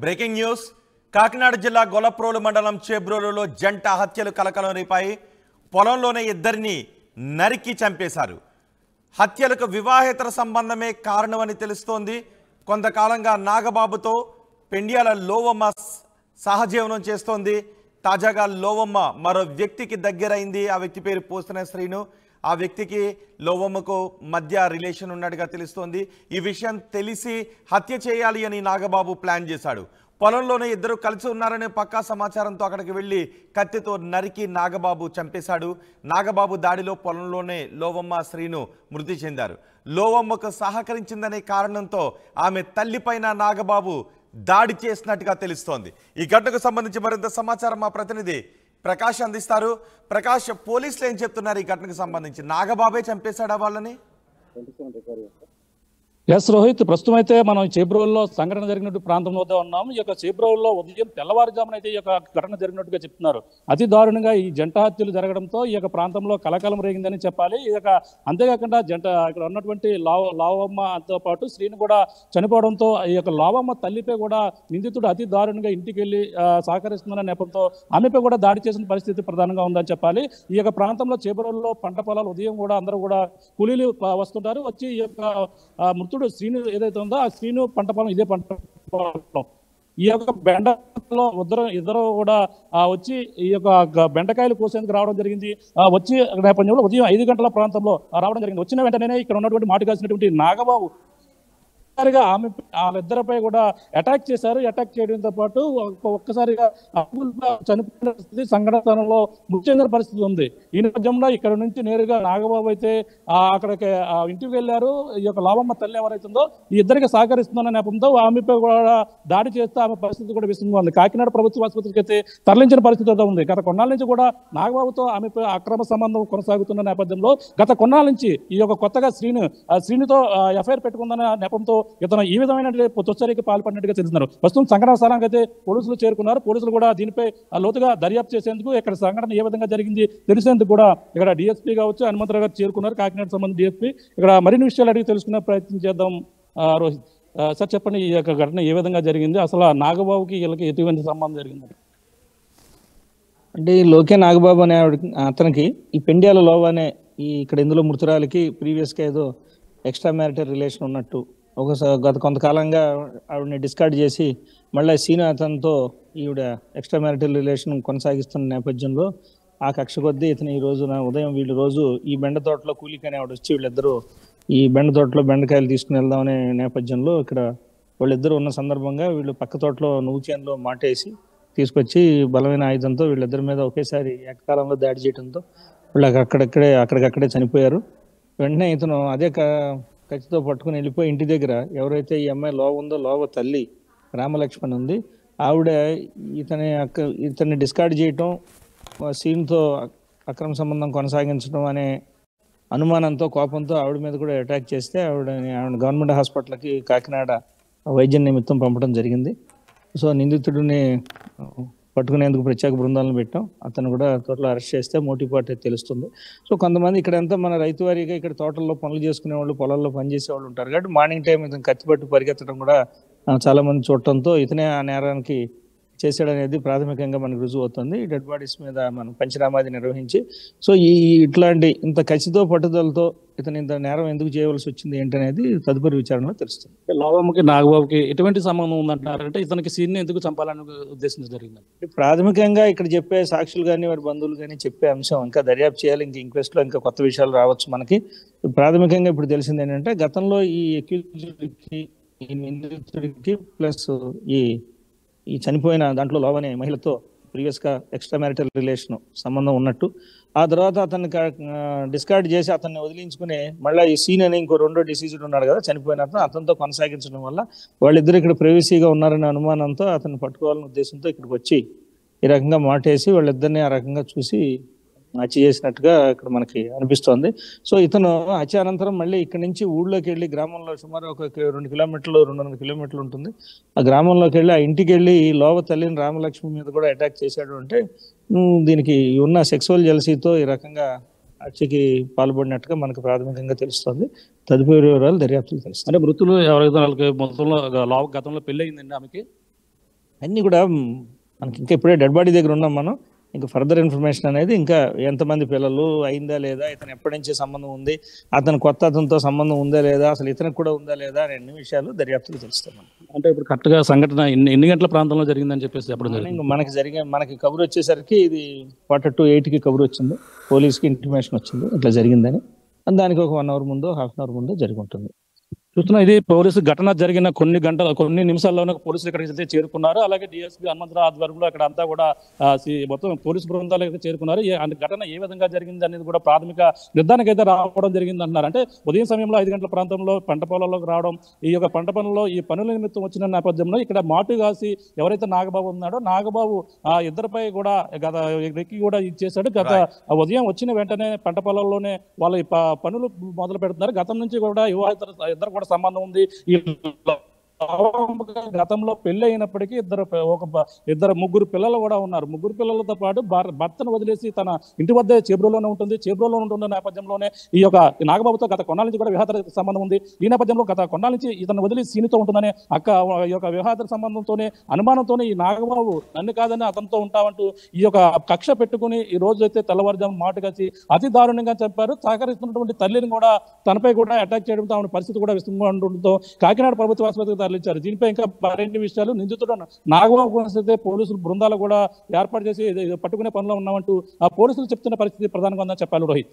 Breaking news Kakinada జిల్లా గొల్లప్రోలు మండలం చేబ్రోలులో జంట హత్యలు కలకలం రేపాయి. పొలంలోనే ఇద్దరిని నరికి చంపేశారు. హత్యలకు వివాహేతర సంబంధమే కారణమని తెలుస్తోంది. కొంతకాలంగా నాగబాబుతో పెండ్యాల లోవమ్మ సహజీవనం చేస్తోంది. తాజాగా లోవమ్మ మరో వ్యక్తికి దగ్గరైంది. ఆ వ్యక్తి పేరు పోస్తున్న శ్రీను. ఆ వ్యక్తికి లోవమ్మకు మధ్య రిలేషన్ ఉన్నట్టుగా తెలుస్తోంది. ఈ విషయం తెలిసి హత్య చేయాలి అని నాగబాబు ప్లాన్ చేశాడు. పొలంలోనే ఇద్దరు కలిసి ఉన్నారనే పక్కా సమాచారంతో అక్కడికి వెళ్ళి కత్తితో నరికి నాగబాబు చంపేశాడు. నాగబాబు దాడిలో పొలంలోనే లోవమ్మ శ్రీను మృతి చెందారు. లోవమ్మకు సహకరించిందనే కారణంతో ఆమె తల్లిపైన నాగబాబు దాడి చేసినట్టుగా తెలుస్తోంది. ఈ ఘటనకు సంబంధించి మరింత సమాచారం మా ప్రతినిధి ప్రకాష్ అందిస్తారు. ప్రకాష్, పోలీసులు ఏం చెప్తున్నారు ఈ ఘటనకు సంబంధించి? నాగబాబే చంపేశాడా వాళ్ళని? ఎస్ రోహిత్, ప్రస్తుతం అయితే మనం చేబ్రోలులో సంఘటన జరిగినట్టు ప్రాంతంలో ఉన్నాము. ఈ యొక్క చేబ్రోలులో ఉదయం తెల్లవారుజామున అయితే ఈ యొక్క ఘటన జరిగినట్టుగా చెప్తున్నారు. అతి దారుణంగా ఈ జంట హత్యలు జరగడంతో ఈ యొక్క ప్రాంతంలో కలకలం రేగిందని చెప్పాలి. ఈ యొక్క అంతేకాకుండా ఇక్కడ ఉన్నటువంటి లావమ్మతో పాటు శ్రీని కూడా చనిపోవడంతో ఈ యొక్క లావమ్మ తల్లిపై కూడా నిందితుడు అతి దారుణంగా ఇంటికి వెళ్ళి సహకరిస్తున్న నేపథ్యంతో ఆమెపై కూడా దాడి చేసిన పరిస్థితి ప్రధానంగా ఉందని చెప్పాలి. ఈ యొక్క ప్రాంతంలో చేబ్రోలులో పంట పొలాలు ఉదయం కూడా అందరూ కూడా కూలీలు వస్తుంటారు. వచ్చి ఈ యొక్క మృతుడు శ్రీను ఏదైతే ఉందో ఆ శ్రీను పంట పొలం ఇదే పంట పొలం. ఈ యొక్క బెండలో ఇద్దరు కూడా వచ్చి ఈ యొక్క బెండకాయలు కోసేందుకు రావడం జరిగింది. వచ్చి నేపథ్యంలో ఉదయం 5 గంటల ప్రాంతంలో రావడం జరిగింది. వచ్చిన వెంటనే ఇక్కడ ఉన్నటువంటి మాటు కాల్సినటువంటి నాగబాబు ఆమె వాళ్ళిద్దరిపై కూడా అటాక్ చేశారు. అటాక్ చేయడంతో పాటు ఒక్కసారిగా చనిపోయిన పరిస్థితి, సంఘటన స్థానంలో మృతి చెందిన పరిస్థితి ఉంది. ఈ నేపథ్యంలో ఇక్కడ నుంచి నేరుగా నాగబాబు అయితే అక్కడికి ఇంటికి వెళ్ళారు. ఈ యొక్క లావమ్మ తల్లి ఎవరైతుందో ఈ ఇద్దరికి సహకరిస్తున్న నేపథ్యంతో ఆమెపై కూడా దాడి చేస్తే ఆమె పరిస్థితి కూడా విషమంగా ఉంది. కాకినాడ ప్రభుత్వ ఆసుపత్రికి అయితే తరలించిన పరిస్థితి అయితే ఉంది. గత కొన్నాళ్ళ నుంచి కూడా నాగబాబుతో ఆమెపై అక్రమ సంబంధం కొనసాగుతున్న నేపథ్యంలో గత కొన్నాళ్ళ నుంచి ఈ యొక్క కొత్తగా శ్రీనితో ఎఫ్ఐఆర్ పెట్టుకుందన్న నేపథ్యంతో ఇతను ఈ విధమైన తొచ్చరికి పాల్పడినట్టుగా తెలుస్తున్నారు. ప్రస్తుతం సంఘటన స్థలానికి అయితే పోలీసులు చేరుకున్నారు. పోలీసులు కూడా దీనిపై లోతుగా దర్యాప్తు చేసేందుకు ఇక్కడ సంఘటన ఏ విధంగా జరిగింది తెలిసేందుకు కూడా ఇక్కడ డిఎస్పీ కావచ్చు హనుమంతరావు గారు చేరుకున్నారు. కాకినాడ సంబంధించిన డిఎస్పీ. ఇక్కడ మరిన్ని విషయాలు అడిగి తెలుసుకునే ప్రయత్నం చేద్దాం. రోహిత్ సార్, చెప్పండి, ఈ యొక్క ఘటన ఏ విధంగా జరిగింది? అసలు నాగబాబుకి వీళ్ళకి ఎటువంటి సంబంధం జరిగింది? అంటే లోకే నాగబాబు అనే అతనికి ఈ పెండ్యాల లోవ అనే ఇక్కడ ఇందులో మృతురాలకి ప్రీవియస్గా ఏదో ఎక్స్ట్రా మ్యారిటల్ రిలేషన్ ఉన్నట్టు గత కొంతకాలంగా ఆవిడని డిస్కార్డ్ చేసి మళ్ళీ సీను అతనితో ఈవిడ ఎక్స్ట్రా మ్యారిటల్ రిలేషన్ కొనసాగిస్తున్న నేపథ్యంలో ఆ కక్ష కొద్దీ ఇతను ఈ రోజున ఉదయం వీళ్ళు రోజు ఈ బెండ తోటలో కూలికని ఆవిడ వచ్చి వీళ్ళిద్దరూ ఈ బెండ తోటలో బెండకాయలు తీసుకుని వెళ్దామనే నేపథ్యంలో ఇక్కడ వాళ్ళిద్దరూ ఉన్న సందర్భంగా వీళ్ళు పక్క తోటలో నువ్వు చేనులో మాటేసి తీసుకొచ్చి బలమైన ఆయుధంతో వీళ్ళిద్దరి మీద ఒకేసారి ఏకకాలంలో దాడి చేయడంతో వీళ్ళు అక్కడికక్కడే చనిపోయారు. వెంటనే ఇతను అదే కత్తితో పట్టుకుని వెళ్ళిపోయి ఇంటి దగ్గర ఎవరైతే ఈ అమ్మాయి లోవ తల్లి రామలక్ష్మణ్ ఉంది, ఆవిడ ఇతన్ని డిస్కార్డ్ చేయటం, సీన్తో అక్రమ సంబంధం కొనసాగించడం అనే అనుమానంతో కోపంతో ఆవిడ మీద కూడా అటాక్ చేస్తే ఆవిడ గవర్నమెంట్ హాస్పిటల్కి కాకినాడ వైద్యం నిమిత్తం పంపడం జరిగింది. సో నిందితుడిని పట్టుకునేందుకు ప్రత్యేక బృందాలను పెట్టాం. అతను కూడా త్వరలో అరెస్ట్ చేస్తే మోటివ్ పార్టీ తెలుస్తుంది. సో కొంతమంది ఇక్కడంతా మన రైతు వారీగా ఇక్కడ తోటల్లో పనులు చేసుకునే వాళ్ళు, పొలాల్లో పనిచేసే వాళ్ళు ఉంటారు కాబట్టి మార్నింగ్ టైం ఇతను కత్తిపట్టు పరిగెత్తడం కూడా చాలా మంది చూడటంతో ఇతనే ఆ నేరానికి చేశాడనేది ప్రాథమికంగా మనకు రుజువు అవుతుంది. ఈ డెడ్ బాడీస్ మీద మనం పంచనామాది నిర్వహించి సో ఇట్లాంటి ఇంత కసితో పట్టుదలతో ఇతను ఇంత నేరం ఎందుకు చేయవలసి వచ్చింది ఏంటనేది తదుపరి విచారణలో తెలుస్తుంది. లావమ్మకి నాగబాబుకి ఎటువంటి సంబంధం ఉందంటారంటే ఇతనికి సీన్ ఎందుకు చంపాలని ఉద్దేశం జరిగింది? ప్రాథమికంగా ఇక్కడ చెప్పే సాక్షులు కానీ వారి బంధువులు కానీ చెప్పే అంశం ఇంకా దర్యాప్తు చేయాలి. ఇంకా ఇంక్వెస్ట్ లో ఇంకా కొత్త విషయాలు రావచ్చు మనకి. ప్రాథమికంగా ఇప్పుడు తెలిసింది ఏంటంటే గతంలో ఈ అక్యూజ్డ్కి, ఈ నిందితుడికి ప్లస్ ఈ చనిపోయిన దాంట్లో లోవనే మహిళతో ప్రీవియస్గా ఎక్స్ట్రా మ్యారిటల్ రిలేషన్ సంబంధం ఉన్నట్టు, ఆ తర్వాత అతన్ని డిస్కార్డ్ చేసి అతన్ని వదిలించుకుని మళ్ళీ ఈ సీన్ అని ఇంకో రెండో డిసీజ్డ్ ఉన్నాడు కదా చనిపోయిన అతనితో కొనసాగించడం వల్ల వాళ్ళిద్దరు ఇక్కడ ప్రైవసీగా ఉన్నారనే అనుమానంతో అతన్ని పట్టుకోవాలనే ఉద్దేశంతో ఇక్కడికి వచ్చి ఈ రకంగా మాటేసి వాళ్ళిద్దరిని ఆ రకంగా చూసి హత్య చేసినట్టుగా ఇక్కడ మనకి అనిపిస్తోంది. సో ఇతను హత్య అనంతరం మళ్ళీ ఇక్కడ నుంచి ఊళ్ళోకి వెళ్ళి గ్రామంలో సుమారు ఒక 200 కిలోమీటర్లు ఉంటుంది. ఆ గ్రామంలోకి వెళ్ళి ఆ ఇంటికి వెళ్ళి ఈ లోవ తల్లిని రామలక్ష్మి మీద కూడా అటాక్ చేశాడు. అంటే దీనికి ఉన్న సెక్సువల్ జెలసీతో ఈ రకంగా హత్యకి పాల్పడినట్టుగా మనకు ప్రాథమికంగా తెలుస్తుంది. తదుపరి వివరాలు దర్యాప్తులు తెలుస్తుంది. అంటే మృతులు ఎవరైతే మొత్తంలో గతంలో పెళ్లి అయిందండి ఆమెకి? అన్నీ కూడా మనకి ఇంకా ఇప్పుడే డెడ్ బాడీ దగ్గర ఉన్నాం మనం. ఇంకా ఫర్దర్ ఇన్ఫర్మేషన్ అనేది ఇంకా ఎంతమంది పిల్లలు అయిందా లేదా, ఇతను ఎప్పటి నుంచి సంబంధం ఉంది, అతనితో సంబంధం ఉందా లేదా, అసలు ఇతనికి కూడా ఉందా లేదా అనే అన్ని విషయాలు దర్యాప్తులు తెలుస్తాం. అంటే ఇప్పుడు కరెక్ట్ గా సంఘటన ఎన్ని గంటల ప్రాంతంలో జరిగిందని చెప్పేసి చెప్పడం జరిగింది. మనకి కబురు వచ్చేసరికి ఇది 8:45కి కబురు వచ్చింది, పోలీస్కి ఇంటిమేషన్ వచ్చింది ఇట్లా జరిగిందని. దానికి ఒక 1 అవర్ ముందు, హాఫ్ అన్ అవర్ ముందు జరిగి ఉంటుంది. చూస్తున్నా ఇది పోలీసు ఘటన జరిగిన కొన్ని నిమిషాల్లోనే పోలీసులు ఇక్కడికి అయితే చేరుకున్నారు. అలాగే డిఎస్పీ హనుమంతరావు ఆధ్వర్యంలో ఇక్కడ అంతా కూడా మొత్తం పోలీసు బృందాలు అయితే చేరుకున్నారు. ఘటన ఏ విధంగా జరిగింది అనేది కూడా ప్రాథమిక నిర్ధారణకు అయితే రావడం జరిగింది అంటున్నారు. అంటే ఉదయం సమయంలో 5 గంటల ప్రాంతంలో పంట పొలాల్లోకి రావడం, ఈ యొక్క పంట పనుల్లో ఈ పనుల నిమిత్తం వచ్చిన నేపథ్యంలో ఇక్కడ మాటు కాసి ఎవరైతే నాగబాబు ఉన్నాడో నాగబాబు ఇద్దరిపై కూడా గత రెక్కి కూడా ఇచ్చేసాడు. గత ఉదయం వచ్చిన వెంటనే పంట పొలాల్లోనే వాళ్ళ పనులు మొదలు పెడుతున్నారు. గతం నుంచి కూడా ఇద్దరు కూడా సంబంధం ఉంది. ఈ గతంలో పెళ్లి అయినప్పటికీ ఇద్దరు ముగ్గురు పిల్లలు కూడా ఉన్నారు. ముగ్గురు పిల్లలతో పాటు భర్తను వదిలేసి తన ఇంటి వద్ద చేబ్రోలోనే ఉంటుంది. చేబ్రోలో ఉంటున్న నేపథ్యంలోనే ఈ యొక్క నాగబాబుతో గత కొన్నాళ్ళ నుంచి కూడా వివాహేతర సంబంధం ఉంది. ఈ నేపథ్యంలో గత కొన్నాళ్ళ నుంచి ఇతను వదిలి సీనితో ఉంటుందనే ఈ యొక్క వివాహేతర సంబంధంతోనే అనుమానంతోనే ఈ నాగబాబు నన్ను కాదని అతనితో ఉంటామంటూ ఈ యొక్క కక్ష పెట్టుకుని ఈ రోజు అయితే తెల్లవారుజాము మాట కలిసి అతి దారుణంగా చెప్పారు. సహకరిస్తున్నటువంటి తల్లిని కూడా తనపై కూడా అటాక్ చేయడంతో ఆమె పరిస్థితి కూడా విస్తృతంగా ఉండడంతో కాకినాడ ప్రభుత్వ ఆసుపత్రికి తరలించారు. దీనిపై ఇంకా మరిన్ని విషయాలు నిందితుడు నాగబాబు పోలీసులు బృందాలు కూడా ఏర్పాటు చేసి పట్టుకునే పనిలో ఉన్నామంటూ ఆ పోలీసులు చెప్తున్న పరిస్థితి ప్రధానంగా ఉందని చెప్పాలి. రోహిత్.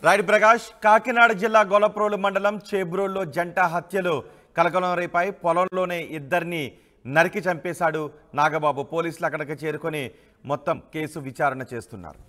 రైట్ ప్రకాష్. కాకినాడ జిల్లా గొల్లప్రోలు మండలం చేబ్రోల్లో జంట హత్యలు కలకలం రేపాయి. పొలంలోనే ఇద్దరిని నరికి చంపేశాడు నాగబాబు. పోలీసులు అక్కడికి చేరుకొని మొత్తం కేసు విచారణ చేస్తున్నారు.